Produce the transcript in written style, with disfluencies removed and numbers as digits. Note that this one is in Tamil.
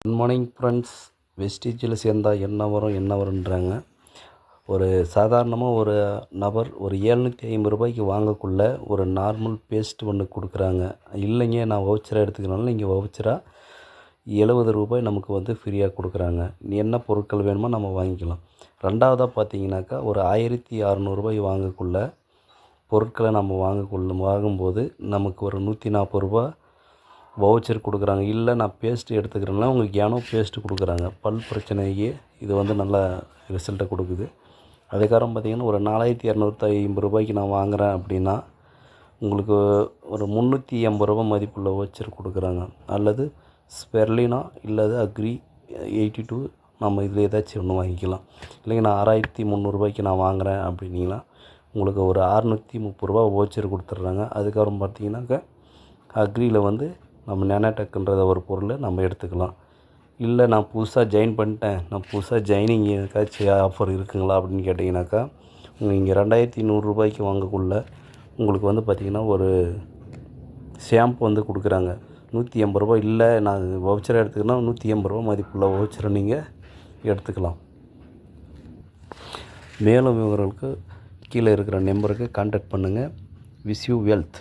Good morning friends. வெஸ்டீஜில் சேர்ந்தால் என்ன வரும்ன்றாங்க. ஒரு சாதாரணமாக ஒரு நபர் ஒரு 750 ரூபாய்க்கு வாங்கக்குள்ள ஒரு நார்மல் பேஸ்ட் ஒன்று கொடுக்குறாங்க. இல்லைங்க, நான் வவுச்சராக எடுத்துக்கிறனால இங்கே வவுச்சராக 70 ரூபாய் நமக்கு வந்து ஃப்ரீயாக கொடுக்குறாங்க. என்ன பொருட்கள் வேணுமோ நம்ம வாங்கிக்கலாம். ரெண்டாவதாக பார்த்தீங்கன்னாக்கா ஒரு 1600 ரூபாய் வாங்கக்குள்ள பொருட்களை நம்ம வாங்கும்போது நமக்கு ஒரு 140 ரூபா வவுச்சர் கொடுக்குறாங்க. இல்லை நான் பேஸ்ட்டு எடுத்துக்கிறேன்னா உங்களுக்கு ஏனோ பேஸ்ட்டு கொடுக்குறாங்க. பல் பிரச்சனைக்கு இது வந்து நல்ல ரிசல்ட்டை கொடுக்குது. அதுக்கப்புறம் பார்த்திங்கன்னா ஒரு 4250 ரூபாய்க்கு நான் வாங்குகிறேன் அப்படின்னா உங்களுக்கு ஒரு 380 ரூபா மதிப்புள்ள வவுச்சர் கொடுக்குறாங்க. அல்லது ஸ்பெர்லினா இல்லது அக்ரி 82 நம்ம இதில் ஏதாச்சும் ஒன்று வாங்கிக்கலாம். இல்லைங்க நான் 6300 ரூபாய்க்கு நான் வாங்குகிறேன் அப்படின்னீங்கன்னா உங்களுக்கு ஒரு 630 ரூபா வவுச்சர் கொடுத்துட்றாங்க. அதுக்கப்புறம் பார்த்திங்கனாக்கா அக்ரியில் வந்து நம்ம நேனோடெக்குன்ற ஒரு பொருளை நம்ம எடுத்துக்கலாம். இல்லை நான் புதுசாக ஜாயின் பண்ணிட்டேன், நான் புதுசாக ஜாயினிங் ஏதாச்சும் ஆஃபர் இருக்குங்களா அப்படின்னு கேட்டிங்கனாக்கா இங்கே 2100 ரூபாய்க்கு வாங்கக்குள்ள உங்களுக்கு வந்து பார்த்திங்கன்னா ஒரு ஷாம்பு வந்து கொடுக்குறாங்க. 180 ரூபா. இல்லை நான் வவுச்சராக எடுத்துக்கினா 180 ரூபா மதிப்புள்ள வவுச்சரை நீங்கள் எடுத்துக்கலாம். மேலும் விவரங்களுக்கு கீழே இருக்கிற நம்பருக்கு கான்டாக்ட் பண்ணுங்கள். Wish you wealth.